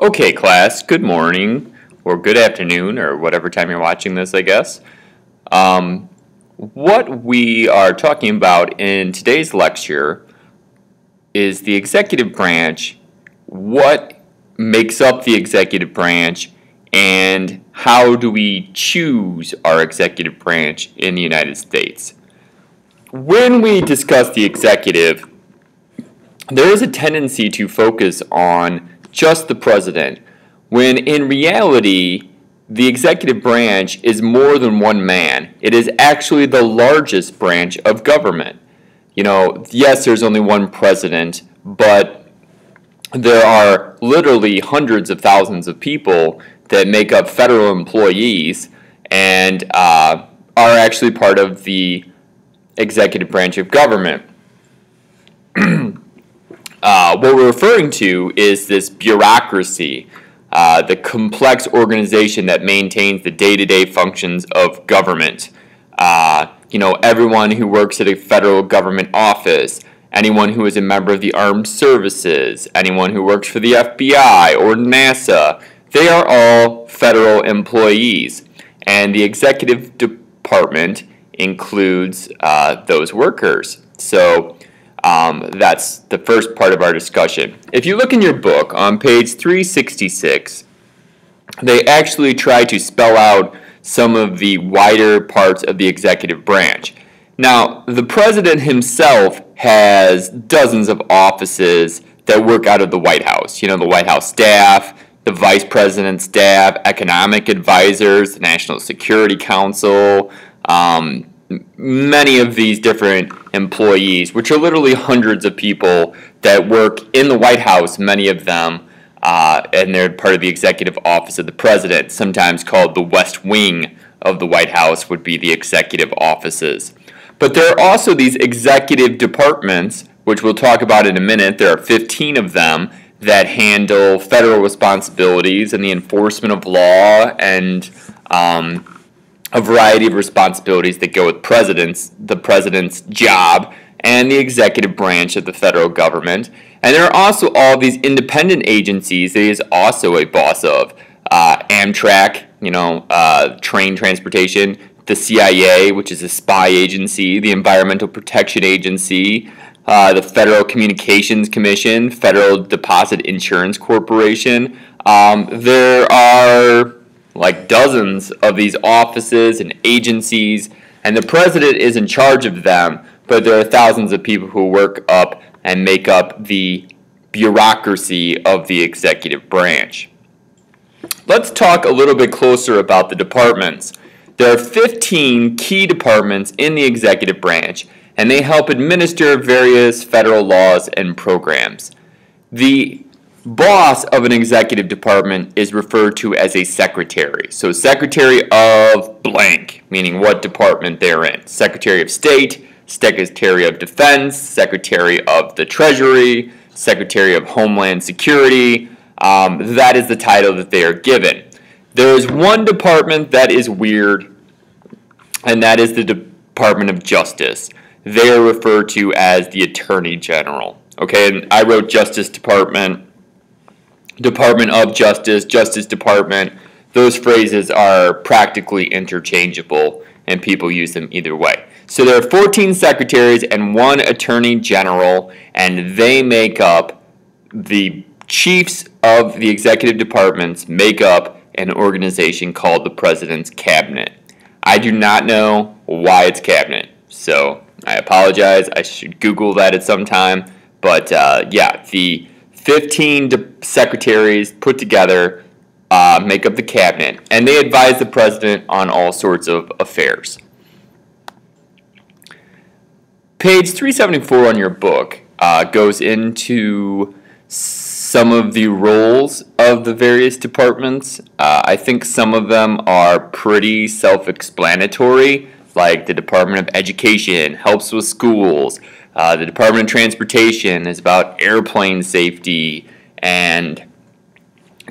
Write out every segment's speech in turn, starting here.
Okay, class, good morning, or good afternoon, or whatever time you're watching this, I guess. What we are talking about in today's lecture is the executive branch, what makes up the executive branch, and how do we choose our executive branch in the United States. When we discuss the executive, there is a tendency to focus on just the president, when in reality, the executive branch is more than one man. It is actually the largest branch of government. You know, yes, there's only one president, but there are literally hundreds of thousands of people that make up federal employees and are actually part of the executive branch of government. What we're referring to is this bureaucracy, the complex organization that maintains the day-to-day functions of government. Everyone who works at a federal government office, anyone who is a member of the armed services, anyone who works for the FBI or NASA, they are all federal employees. And the executive department includes those workers. So that's the first part of our discussion. If you look in your book on page 366, they actually try to spell out some of the wider parts of the executive branch. Now, the president himself has dozens of offices that work out of the White House. You know, the White House staff, the vice president's staff, economic advisors, the National Security Council, many of these different employees, which are literally hundreds of people that work in the White House, many of them, and they're part of the executive office of the president, sometimes called the West Wing of the White House would be the executive offices. But there are also these executive departments, which we'll talk about in a minute. There are 15 of them that handle federal responsibilities and the enforcement of law and a variety of responsibilities that go with the president's job and the executive branch of the federal government. And there are also all these independent agencies that he is also a boss of. Amtrak, train transportation, the CIA, which is a spy agency, the Environmental Protection Agency, the Federal Communications Commission, Federal Deposit Insurance Corporation. There are like dozens of these offices and agencies, and the president is in charge of them, but there are thousands of people who work up and make up the bureaucracy of the executive branch. Let's talk a little bit closer about the departments. There are 15 key departments in the executive branch, and they help administer various federal laws and programs. The boss of an executive department is referred to as a secretary. So secretary of blank, meaning what department they're in. Secretary of State, Secretary of Defense, Secretary of the Treasury, Secretary of Homeland Security. That is the title that they are given. There is one department that is weird, and that is the Department of Justice. They are referred to as the Attorney General. Okay, and I wrote Justice Department, Department of Justice, Justice Department. Those phrases are practically interchangeable, and people use them either way. So there are 14 secretaries and one attorney general, and they make up the chiefs of the executive departments make up an organization called the President's Cabinet. I do not know why it's cabinet, so I apologize. I should Google that at some time. But the 15 secretaries put together make up the cabinet, and they advise the president on all sorts of affairs. Page 374 on your book goes into some of the roles of the various departments. I think some of them are pretty self-explanatory, like the Department of Education helps with schools. The Department of Transportation is about airplane safety and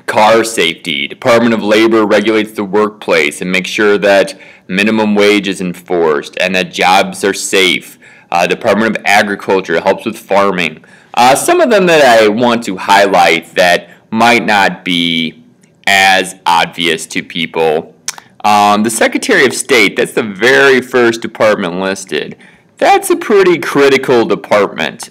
car safety. Department of Labor regulates the workplace and makes sure that minimum wage is enforced and that jobs are safe. Department of Agriculture helps with farming. Some of them that I want to highlight that might not be as obvious to people. The Secretary of State, that's the very first department listed. That's a pretty critical department.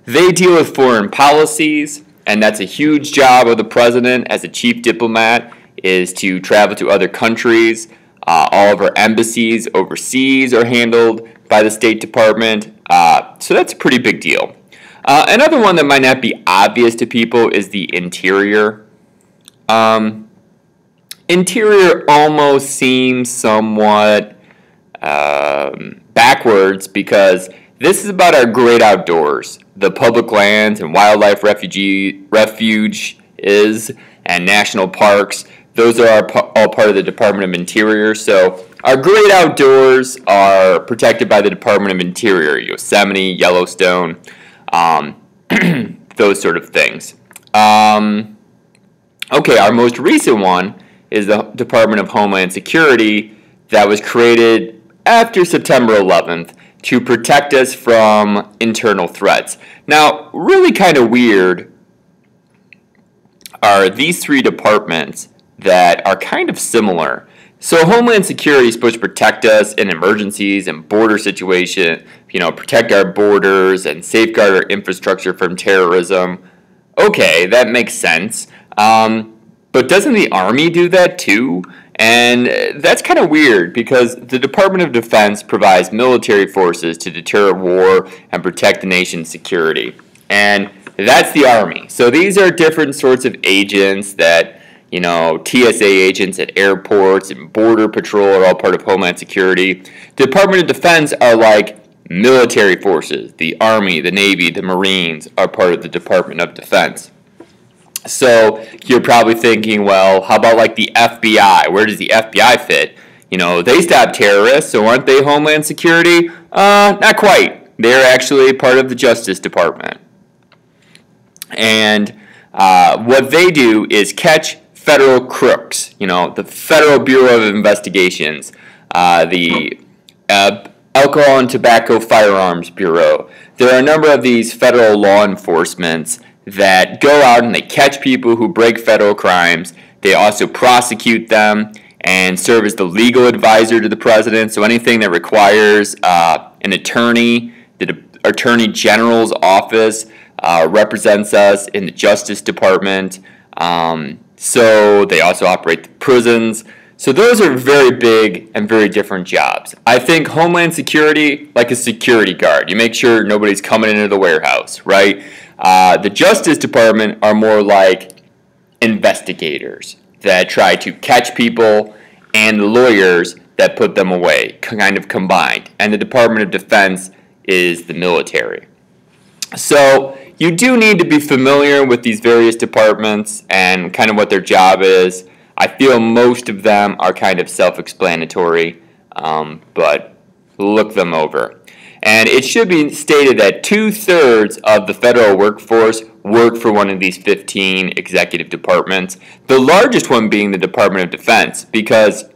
They deal with foreign policies, and that's a huge job of the president as a chief diplomat, is to travel to other countries. All of our embassies overseas are handled by the State Department, so that's a pretty big deal. Another one that might not be obvious to people is the Interior. Interior almost seems somewhat backwards because this is about our great outdoors, the public lands and wildlife refuge is, and national parks. Those are all part of the Department of Interior. So our great outdoors are protected by the Department of Interior, Yosemite, Yellowstone, those sort of things. Okay, our most recent one is the Department of Homeland Security that was created after September 11th to protect us from internal threats. Now, really kind of weird are these three departments that are kind of similar. So Homeland Security is supposed to protect us in emergencies and border situations, protect our borders and safeguard our infrastructure from terrorism. Okay, that makes sense. But doesn't the Army do that too? And that's kind of weird because the Department of Defense provides military forces to deter war and protect the nation's security. And that's the Army. So these are different sorts of agents that, TSA agents at airports and Border Patrol are all part of Homeland Security. The Department of Defense are like military forces. The Army, the Navy, the Marines are part of the Department of Defense. So you're probably thinking, well, how about like the FBI? Where does the FBI fit? They stop terrorists, so aren't they Homeland Security? Not quite. They're actually part of the Justice Department. And what they do is catch federal crooks, the Federal Bureau of Investigations, the Alcohol and Tobacco Firearms Bureau. There are a number of these federal law enforcements that go out and they catch people who break federal crimes. They also prosecute them and serve as the legal advisor to the president. So anything that requires an attorney, the Attorney General's office represents us in the Justice Department. So they also operate the prisons. So those are very big and very different jobs. I think Homeland Security, like a security guard. You make sure nobody's coming into the warehouse, right? The Justice Department are more like investigators that try to catch people and the lawyers that put them away, kind of combined. And the Department of Defense is the military. So you do need to be familiar with these various departments and kind of what their job is. I feel most of them are kind of self-explanatory, but look them over. And it should be stated that 2/3 of the federal workforce work for one of these 15 executive departments, the largest one being the Department of Defense, because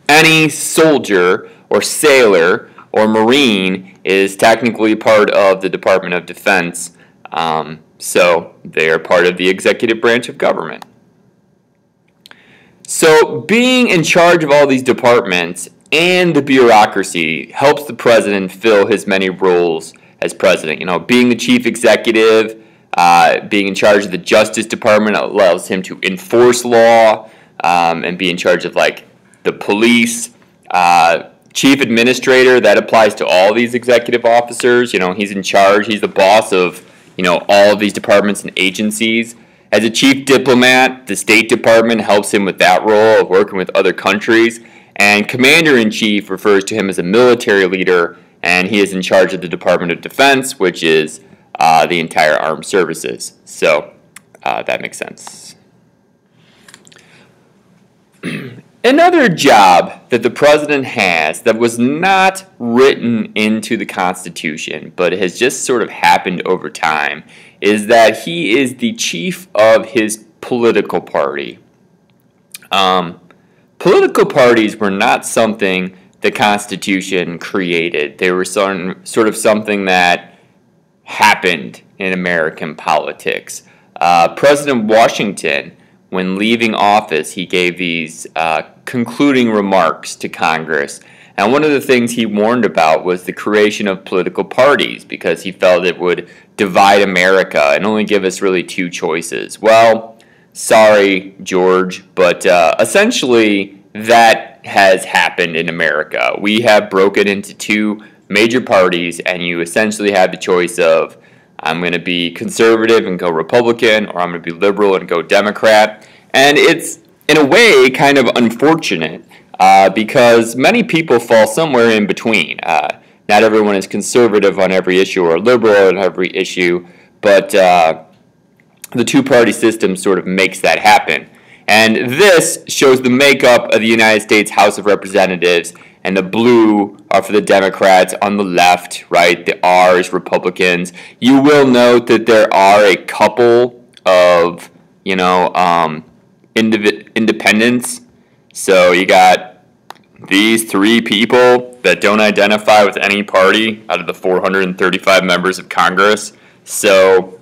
any soldier or sailor or Marine is technically part of the Department of Defense, so they are part of the executive branch of government. So being in charge of all these departments and the bureaucracy helps the president fill his many roles as president. Being the chief executive, being in charge of the Justice Department allows him to enforce law and be in charge of like the police. Chief administrator, that applies to all these executive officers. He's in charge. He's the boss of all of these departments and agencies. As a chief diplomat, the State Department helps him with that role of working with other countries. And Commander-in-Chief refers to him as a military leader, and he is in charge of the Department of Defense, which is the entire armed services. So that makes sense. Another job that the president has that was not written into the Constitution, but has just sort of happened over time, is that he is the chief of his political party. Political parties were not something the Constitution created. They were sort of something that happened in American politics. President Washington, when leaving office, he gave these concluding remarks to Congress. And one of the things he warned about was the creation of political parties because he felt it would divide America and only give us really two choices. Well, sorry, George, but essentially that has happened in America. We have broken into two major parties, and you essentially have the choice of I'm going to be conservative and go Republican, or I'm going to be liberal and go Democrat. And it's, in a way, kind of unfortunate because many people fall somewhere in between. Not everyone is conservative on every issue or liberal on every issue, but the two-party system sort of makes that happen. And this shows the makeup of the United States House of Representatives, and the blue are for the Democrats on the left, right? The R is Republicans. You will note that there are a couple of, independents. So you got these three people that don't identify with any party out of the 435 members of Congress. So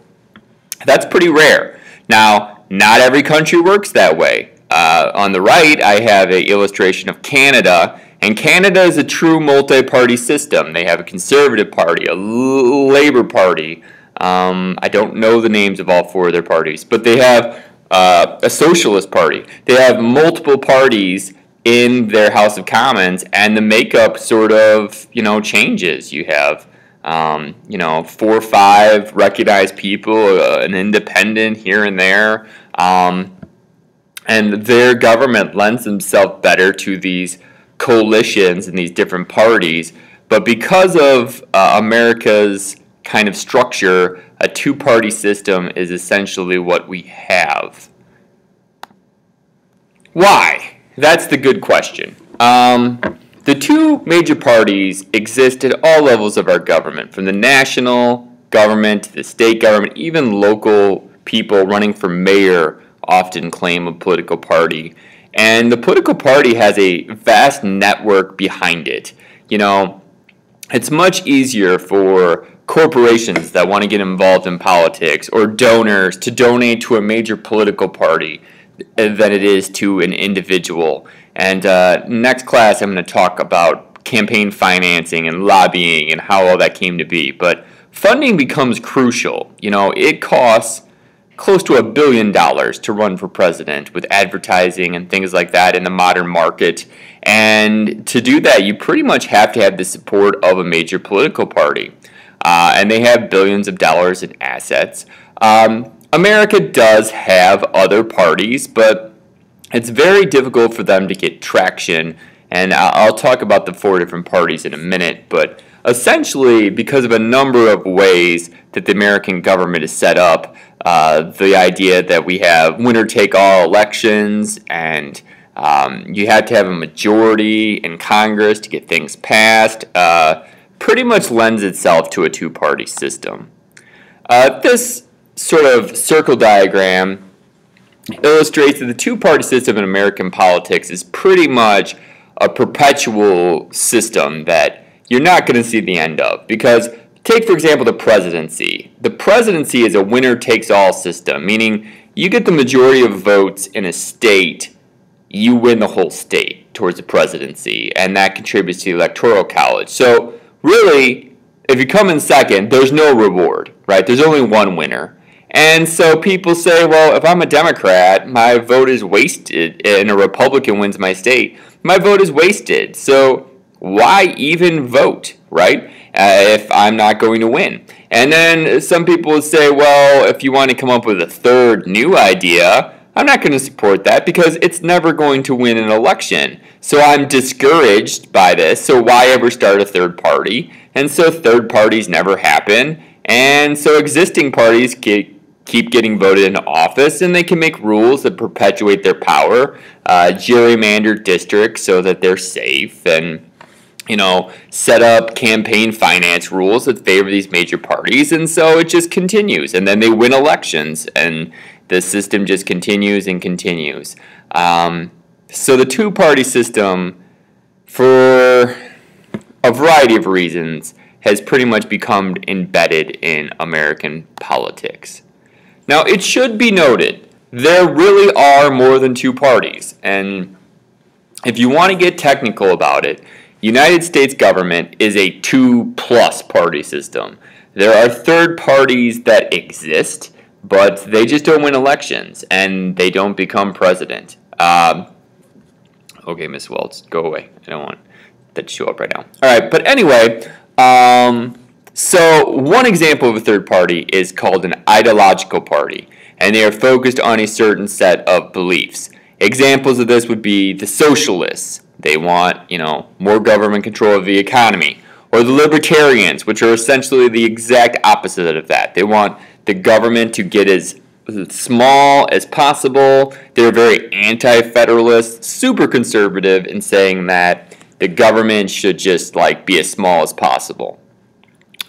that's pretty rare. Now, not every country works that way. On the right, I have an illustration of Canada, and Canada is a true multi-party system. They have a Conservative Party, a Labour Party. I don't know the names of all four of their parties, but they have a Socialist Party. They have multiple parties in their House of Commons, and the makeup sort of, changes. You have 4 or 5 recognized people, an independent here and there, and their government lends themselves better to these coalitions and these different parties. But because of America's kind of structure, a two-party system is essentially what we have. Why? That's the good question. The two major parties exist at all levels of our government, from the national government to the state government. Even local people running for mayor often claim a political party. And the political party has a vast network behind it. It's much easier for corporations that want to get involved in politics or donors to donate to a major political party than it is to an individual. And next class, I'm going to talk about campaign financing and lobbying and how all that came to be. But funding becomes crucial. It costs close to $1 billion to run for president with advertising and things like that in the modern market. And to do that, you pretty much have to have the support of a major political party. And they have billions of dollars in assets. America does have other parties, but it's very difficult for them to get traction. And I'll talk about the 4 different parties in a minute, but essentially, because of a number of ways that the American government is set up, the idea that we have winner-take-all elections, and you have to have a majority in Congress to get things passed, pretty much lends itself to a two-party system. This sort of circle diagram illustrates that the two-party system in American politics is pretty much a perpetual system that you're not going to see the end of. Because take, for example, the presidency. The presidency is a winner-takes-all system, meaning you get the majority of votes in a state, you win the whole state towards the presidency, and that contributes to the Electoral College. So really, if you come in second, there's no reward, right? There's only one winner. And so people say, well, if I'm a Democrat, my vote is wasted, and a Republican wins my state, my vote is wasted. So why even vote, right, if I'm not going to win? And then some people would say, well, if you want to come up with a third new idea, I'm not going to support that because it's never going to win an election. So I'm discouraged by this, so why ever start a third party? And so third parties never happen, and so existing parties keep getting voted into office, and they can make rules that perpetuate their power, gerrymander districts so that they're safe, and set up campaign finance rules that favor these major parties, and so it just continues, and then they win elections, and the system just continues and continues. So the two-party system, for a variety of reasons, has pretty much become embedded in American politics. Now, it should be noted, there really are more than two parties, and if you want to get technical about it, United States government is a two-plus party system. There are third parties that exist, but they just don't win elections, and they don't become president. Okay, Miss Welch, go away. I don't want that to show up right now. All right, but anyway, so one example of a third party is called an ideological party, and they are focused on a certain set of beliefs. Examples of this would be the socialists. They want, more government control of the economy. Or the libertarians, which are essentially the exact opposite of that. They want the government to get as small as possible. They're very anti-federalist, super conservative in saying that the government should just be as small as possible.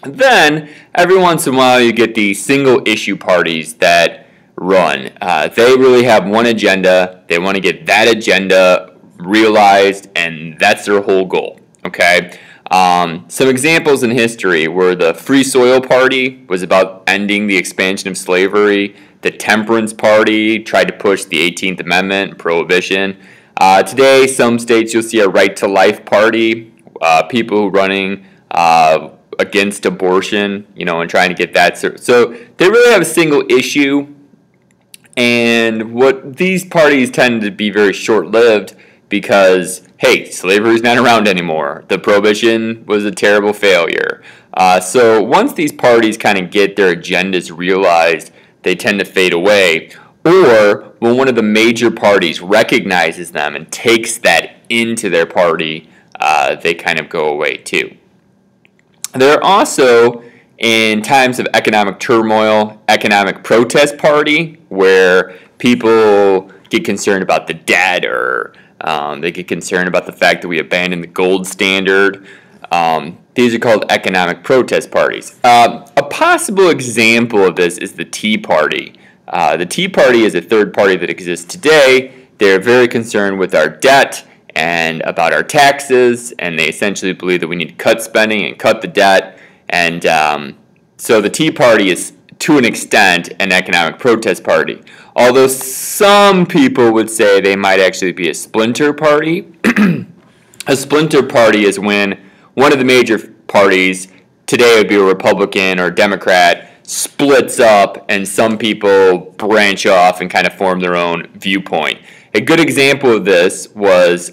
Then, every once in a while, you get the single-issue parties that run. They really have one agenda. They want to get that agenda realized, and that's their whole goal. Okay? Some examples in history were the Free Soil Party was about ending the expansion of slavery. The Temperance Party tried to push the 18th Amendment, prohibition. Today, some states you'll see a Right to Life Party, people running against abortion, and trying to get that. So they really have a single issue, and what these parties tend to be very short-lived because, hey, slavery's not around anymore. The prohibition was a terrible failure. So once these parties kind of get their agendas realized, they tend to fade away. Or when one of the major parties recognizes them and takes that into their party, they kind of go away too. There are also, in times of economic turmoil, economic protest party, where people get concerned about the debt or they get concerned about the fact that we abandoned the gold standard. These are called economic protest parties. A possible example of this is the Tea Party. The Tea Party is a third party that exists today. They're very concerned with our debt and about our taxes, and they essentially believe that we need to cut spending and cut the debt. And so the Tea Party is, to an extent, an economic protest party. Although some people would say they might actually be a splinter party. A splinter party is when one of the major parties, today would be a Republican or Democrat, splits up and some people branch off and kind of form their own viewpoint. A good example of this was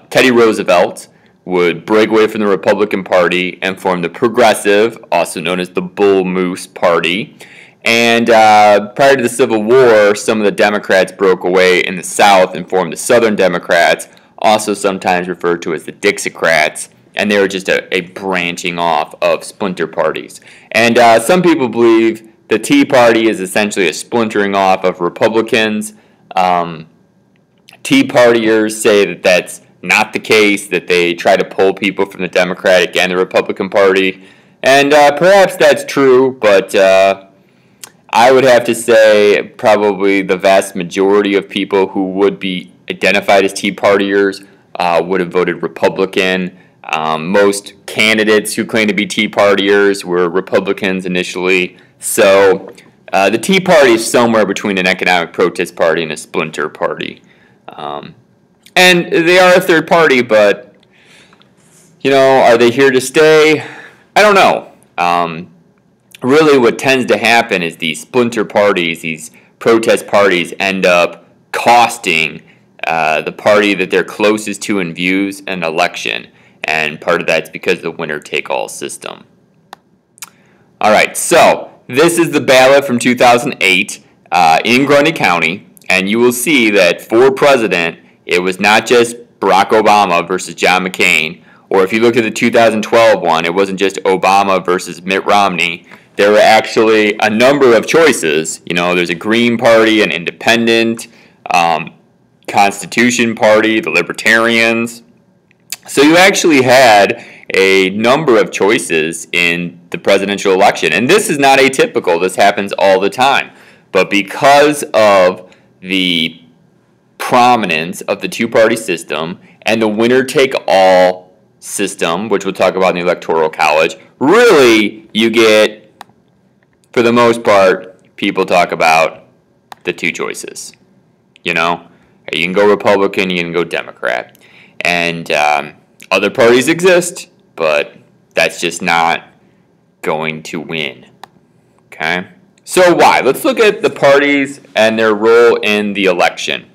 Teddy Roosevelt would break away from the Republican Party and form the Progressive, also known as the Bull Moose Party. And prior to the Civil War, some of the Democrats broke away in the South and formed the Southern Democrats, also sometimes referred to as the Dixiecrats, and they were just a branching off of splinter parties. And some people believe the Tea Party is essentially a splintering off of Republicans. Tea Partiers say that that's not the case, that they try to pull people from the Democratic and the Republican Party. And perhaps that's true, but I would have to say probably the vast majority of people who would be identified as Tea Partiers would have voted Republican. Most candidates who claim to be Tea Partiers were Republicans initially. So the Tea Party is somewhere between an economic protest party and a splinter party. And they are a third party, but, are they here to stay? I don't know. Really what tends to happen is these splinter parties, these protest parties, end up costing the party that they're closest to in views an election. And part of that's because of the winner-take-all system. All right, so this is the ballot from 2008 in Grundy County, and you will see that for president, it was not just Barack Obama versus John McCain, or if you look at the 2012 one, it wasn't just Obama versus Mitt Romney. There were actually a number of choices. There's a Green Party, an Independent, Constitution Party, the Libertarians. So you actually had a number of choices in the presidential election. And this is not atypical. This happens all the time. But because of the prominence of the two-party system and the winner-take-all system, which we'll talk about in the Electoral College, really you get, for the most part, people talk about the two choices. You know, you can go Republican, you can go Democrat. And other parties exist, but that's just not going to win. Okay? So why? Let's look at the parties and their role in the election.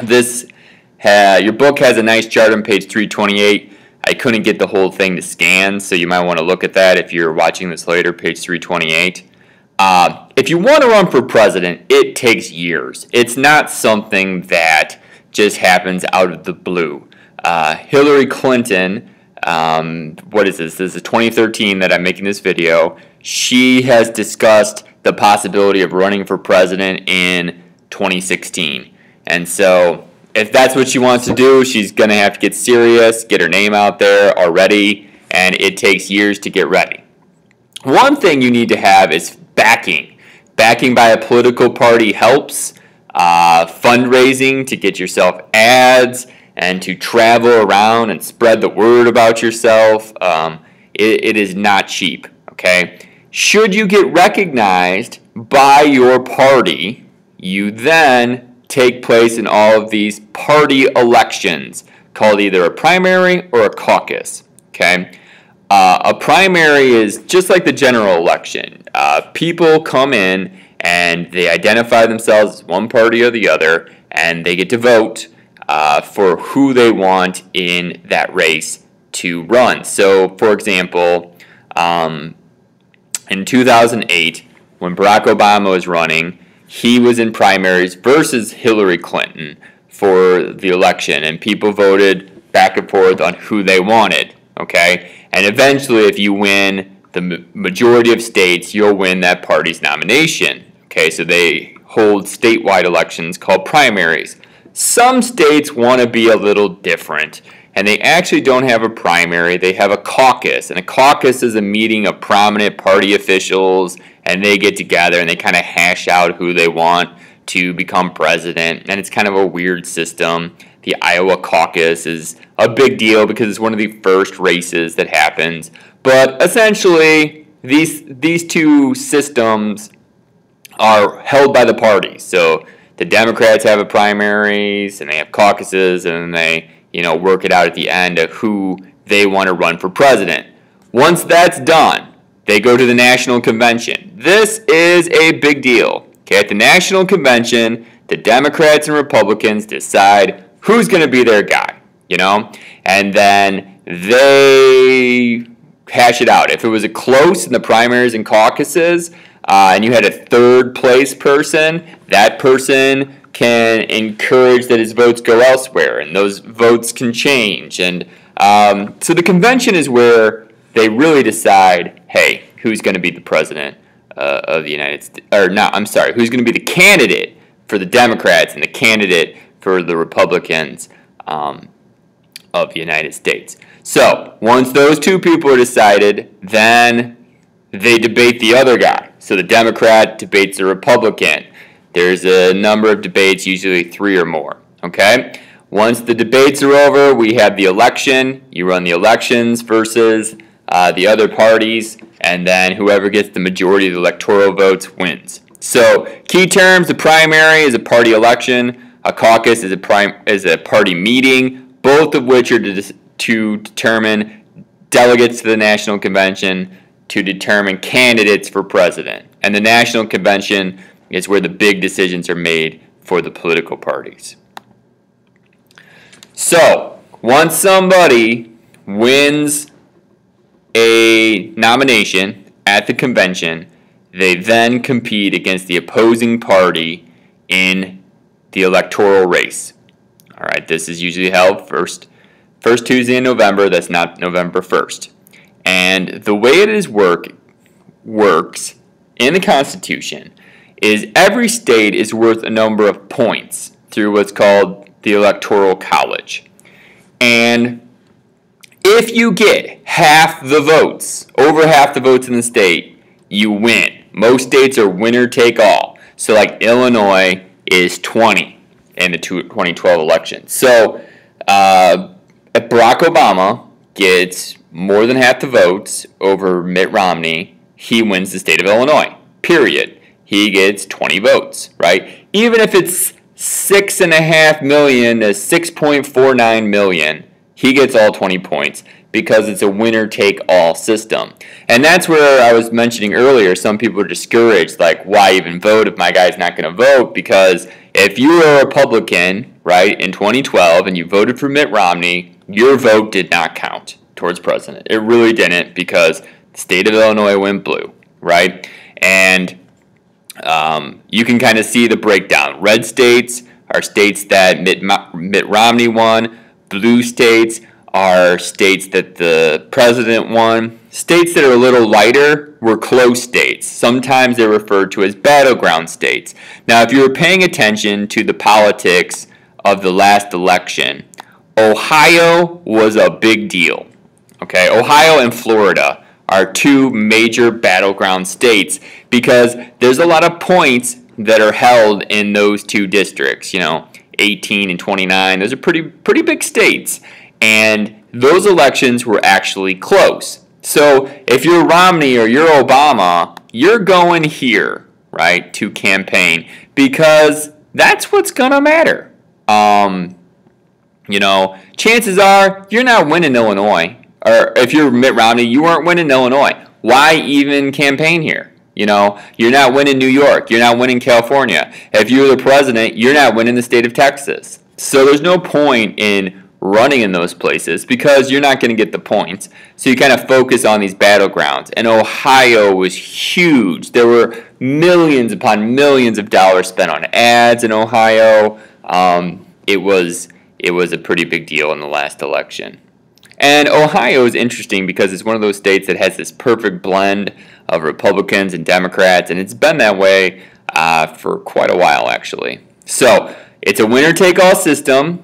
Your book has a nice chart on page 328. I couldn't get the whole thing to scan, so you might want to look at that if you're watching this later, page 328. If you want to run for president, it takes years. It's not something that just happens out of the blue. Hillary Clinton, what is this? This is 2013 that I'm making this video. She has discussed the possibility of running for president in 2016. And so if that's what she wants to do, she's going to have to get serious, get her name out there already, and it takes years to get ready. One thing you need to have is backing. Backing by a political party helps. Fundraising to get yourself ads and to travel around and spread the word about yourself. It is not cheap, okay? Should you get recognized by your party, you then take place in all of these party elections called either a primary or a caucus, okay? A primary is just like the general election. People come in and they identify themselves as one party or the other, and they get to vote for who they want in that race to run. So, for example, in 2008, when Barack Obama was running, he was in primaries versus Hillary Clinton for the election, and people voted back and forth on who they wanted, okay? And eventually, if you win the majority of states, you'll win that party's nomination, okay? So they hold statewide elections called primaries. Some states want to be a little different, and they actually don't have a primary. They have a caucus, and a caucus is a meeting of prominent party officials, and they get together and they kind of hash out who they want to become president, and it's kind of a weird system. The Iowa caucus is a big deal because it's one of the first races that happens, but essentially these two systems are held by the parties. So the Democrats have a primaries and they have caucuses, and they work it out at the end of who they want to run for president. Once that's done, they go to the National Convention. This is a big deal. Okay, at the National Convention, the Democrats and Republicans decide who's going to be their guy, and then they hash it out. If it was a close in the primaries and caucuses, and you had a third place person, that person can encourage that his votes go elsewhere, and those votes can change. And so the convention is where they really decide, hey, who's going to be the president of the United States, who's going to be the candidate for the Democrats and the candidate for the Republicans of the United States. So once those two people are decided, then they debate the other guy. So the Democrat debates the Republican. There's a number of debates, usually 3 or more, okay? Once the debates are over, we have the election. You run the elections versus the other parties, and then whoever gets the majority of the electoral votes wins. So key terms: the primary is a party election, a caucus is a party meeting, both of which are to determine delegates to the National Convention to determine candidates for president. And the National Convention is where the big decisions are made for the political parties. So, once somebody wins a nomination at the convention, they then compete against the opposing party in the electoral race. All right, this is usually held first Tuesday in November. That's not November 1st. And the way it works in the Constitution is every state is worth a number of points through what's called the Electoral College. And if you get half the votes, over half the votes in the state, you win. Most states are winner take all. So like Illinois is 20 in the 2012 election. So if Barack Obama gets more than half the votes over Mitt Romney, he wins the state of Illinois, period. he gets 20 votes, right? Even if it's 6.5 million to 6.49 million, he gets all 20 points because it's a winner-take-all system. And that's where I was mentioning earlier, some people are discouraged, like, why even vote if my guy's not going to vote? Because if you were a Republican, right, in 2012 and you voted for Mitt Romney, your vote did not count towards president. It really didn't, because the state of Illinois went blue, right? And you can kind of see the breakdown. Red states are states that Mitt Romney won. Blue states are states that the president won. States that are a little lighter were close states. Sometimes they're referred to as battleground states. Now, if you were paying attention to the politics of the last election, Ohio was a big deal. Okay, Ohio and Florida are two major battleground states because there's a lot of points that are held in those two districts. 18 and 29. Those are pretty big states. And those elections were actually close. So if you're Romney or you're Obama, you're going here, right, to campaign because that's what's going to matter. Chances are you're not winning Illinois. Or if you're Mitt Romney, you weren't winning Illinois. Why even campaign here? You're not winning New York. You're not winning California. If you're the president, you're not winning the state of Texas. So there's no point in running in those places because you're not going to get the points. So you kind of focus on these battlegrounds. And Ohio was huge. There were millions upon millions of dollars spent on ads in Ohio. It was a pretty big deal in the last election. And Ohio is interesting because it's one of those states that has this perfect blend of Republicans and Democrats, and it's been that way for quite a while, actually. So it's a winner-take-all system.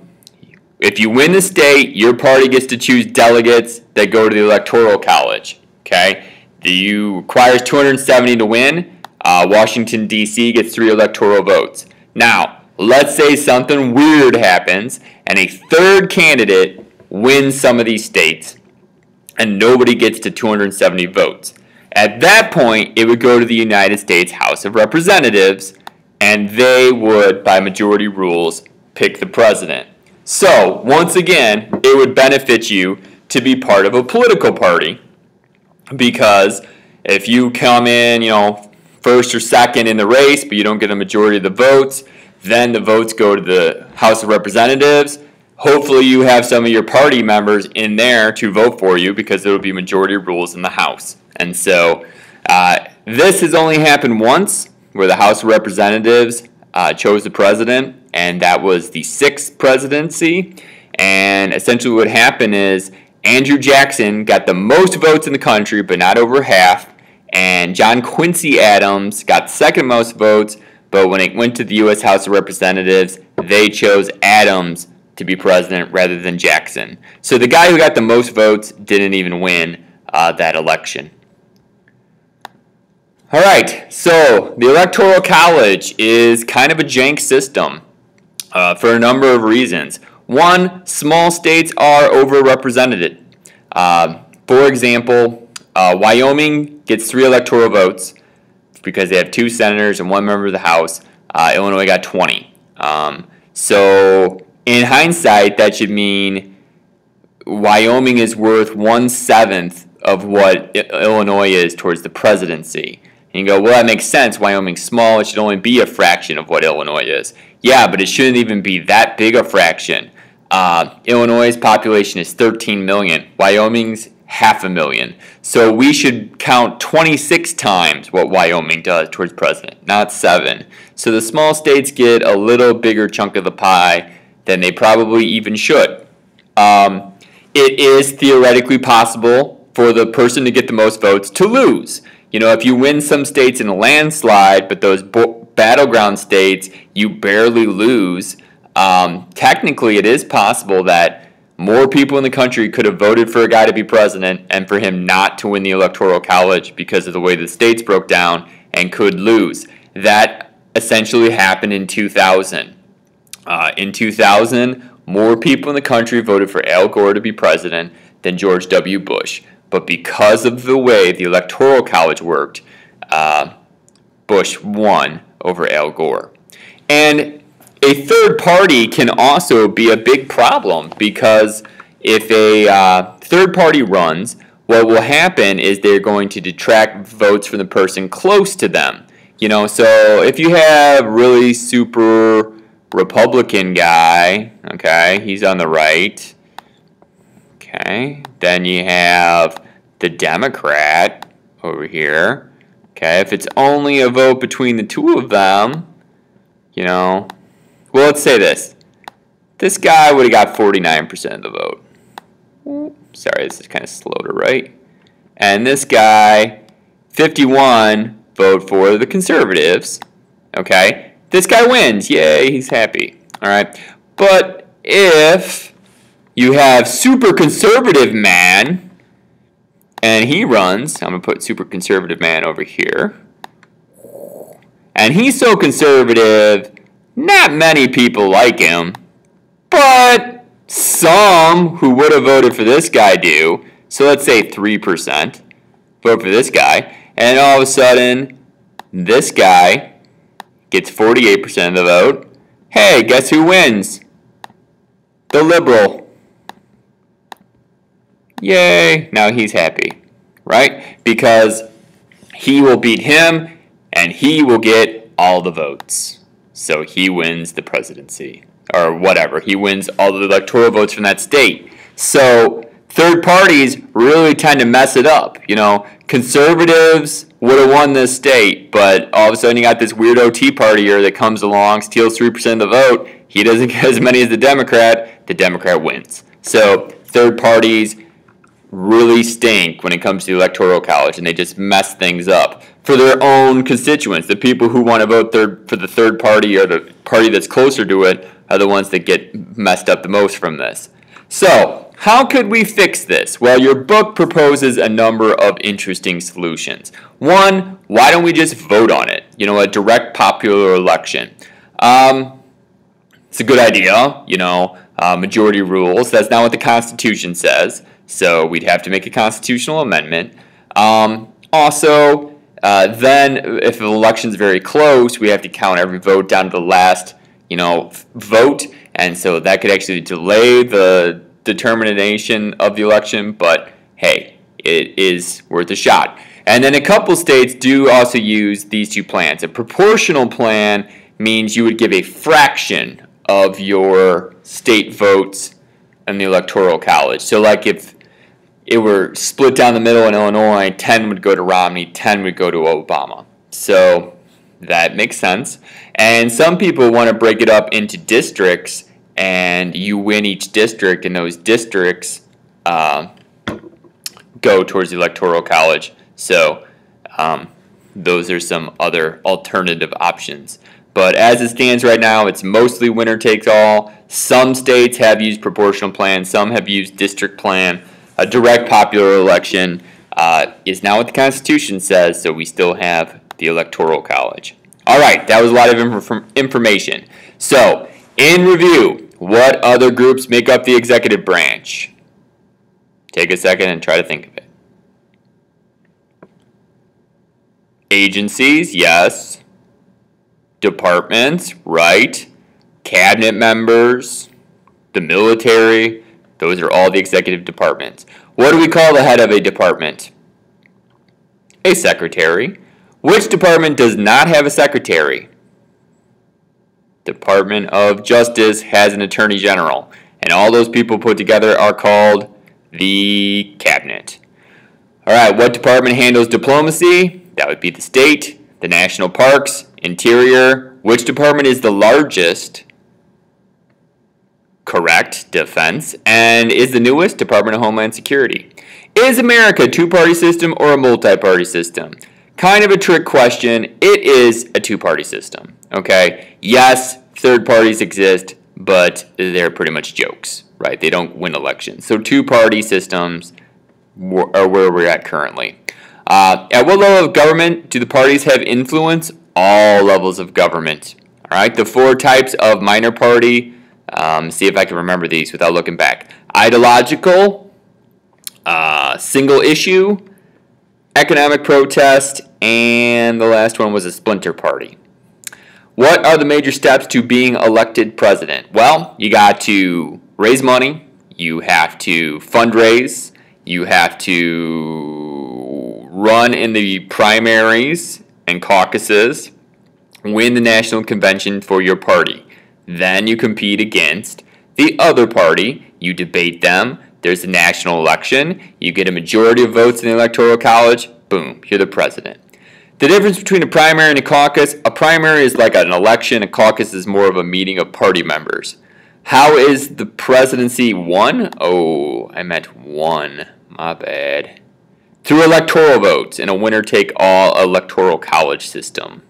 If you win the state, your party gets to choose delegates that go to the Electoral College. Okay, requires 270 to win. Washington, D.C. gets 3 electoral votes. Now, let's say something weird happens, and a third candidate wins some of these states, and nobody gets to 270 votes. At that point, it would go to the United States House of Representatives, and they would, by majority rules, pick the president. So, once again, it would benefit you to be part of a political party, because if you come in, first or second in the race, but you don't get a majority of the votes, then the votes go to the House of Representatives. Hopefully you have some of your party members in there to vote for you because there will be majority rules in the House. And so this has only happened once where the House of Representatives chose the president, and that was the 6th presidency. And essentially what happened is Andrew Jackson got the most votes in the country, but not over half. And John Quincy Adams got the second most votes, but when it went to the U.S. House of Representatives, they chose Adams to be president rather than Jackson. So the guy who got the most votes didn't even win that election. All right, so the Electoral College is kind of a jank system for a number of reasons. One, small states are overrepresented. For example, Wyoming gets 3 electoral votes because they have 2 senators and 1 member of the House. Illinois got 20. So in hindsight, that should mean Wyoming is worth 1/7 of what Illinois is towards the presidency. And you go, well, that makes sense. Wyoming's small. It should only be a fraction of what Illinois is. Yeah, but it shouldn't even be that big a fraction. Illinois' population is 13 million. Wyoming's 500,000. So we should count 26 times what Wyoming does towards president, not 7. So the small states get a little bigger chunk of the pie than they probably even should. It is theoretically possible for the person to get the most votes to lose. If you win some states in a landslide, but those battleground states you barely lose, technically it is possible that more people in the country could have voted for a guy to be president and for him not to win the Electoral College because of the way the states broke down and could lose. That essentially happened in 2000. In 2000, more people in the country voted for Al Gore to be president than George W. Bush. But because of the way the Electoral College worked, Bush won over Al Gore. And a third party can also be a big problem, because if a third party runs, what will happen is they're going to detract votes from the person close to them. So if you have really super Republican guy, okay, he's on the right, okay, then you have the Democrat over here, okay, if it's only a vote between the two of them, well, let's say this guy would have got 49% of the vote. Sorry, this is kind of slow to write. And this guy, 51, vote for the conservatives. Okay, this guy wins. Yay, he's happy. All right, but if you have super conservative man and he runs, I'm gonna put super conservative man over here, and he's so conservative, not many people like him, but some who would have voted for this guy do. So let's say 3% vote for this guy, and all of a sudden this guy gets 48% of the vote. Hey, guess who wins? The liberal. Yay, now he's happy, right? Because he will beat him and he will get all the votes. So he wins the presidency, or whatever. He wins all the electoral votes from that state. So third parties really tend to mess it up. Conservatives would have won this state, but all of a sudden you got this weirdo Tea Partier that comes along, steals 3% of the vote. He doesn't get as many as the Democrat wins. So third parties really stink when it comes to the Electoral College, and they just mess things up for their own constituents. The people who want to vote for the third party, or the party that's closer to it, are the ones that get messed up the most from this. So, how could we fix this? Well, your book proposes a number of interesting solutions. One, why don't we just vote on it? A direct popular election. It's a good idea, majority rules. That's not what the Constitution says, so we'd have to make a constitutional amendment. Also, then if the election's very close, we have to count every vote down to the last, vote, and so that could actually delay the determination of the election, but hey, it is worth a shot. And then a couple states do also use these two plans. A proportional plan means you would give a fraction of your state votes in the Electoral College. So like if it were split down the middle in Illinois, 10 would go to Romney, 10 would go to Obama. So that makes sense. And some people want to break it up into districts, and you win each district, and those districts go towards the Electoral College. So those are some other alternative options. But as it stands right now, it's mostly winner takes all. Some states have used proportional plan, some have used district plan. A direct popular election is not what the Constitution says, so we still have the Electoral College. All right, that was a lot of information. So, in review, what other groups make up the executive branch? Take a second and try to think of it. Agencies, yes. Departments, right. Cabinet members, the military, those are all the executive departments. What do we call the head of a department? A secretary. Which department does not have a secretary? Department of Justice has an attorney general, and all those people put together are called the cabinet. All right, what department handles diplomacy? That would be the state, the national parks, interior. Which department is the largest? Correct, defense. And is the newest? Department of Homeland Security. Is America a two-party system or a multi-party system? Kind of a trick question. It is a two-party system, okay? Yes, third parties exist, but they're pretty much jokes, right? They don't win elections. So two-party systems are where we're at currently. At what level of government do the parties have influence? All levels of government. All right, the four types of minor party. See if I can remember these without looking back. Ideological, single issue, economic protest, And the last one was a splinter party. What are the major steps to being elected president? Well, you got to raise money, you have to fundraise, you have to run in the primaries and caucuses, win the national convention for your party. Then you compete against the other party, you debate them, there's a national election, you get a majority of votes in the Electoral College, boom, you're the president. The difference between a primary and a caucus, a primary is like an election, a caucus is more of a meeting of party members. How is the presidency won? Oh, I meant won. My bad. Through electoral votes in a winner-take-all electoral college system.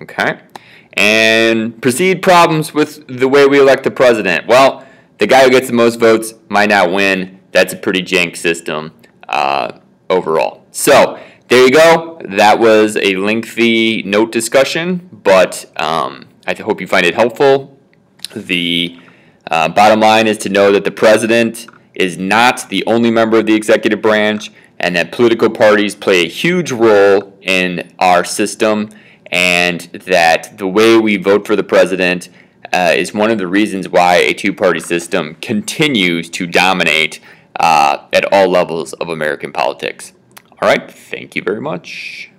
Okay? And perceived problems with the way we elect the president. Well, the guy who gets the most votes might not win. That's a pretty jank system overall. So, there you go. That was a lengthy note discussion, but I hope you find it helpful. The bottom line is to know that the president is not the only member of the executive branch, and that political parties play a huge role in our system, and that the way we vote for the president is one of the reasons why a two-party system continues to dominate at all levels of American politics. All right, thank you very much.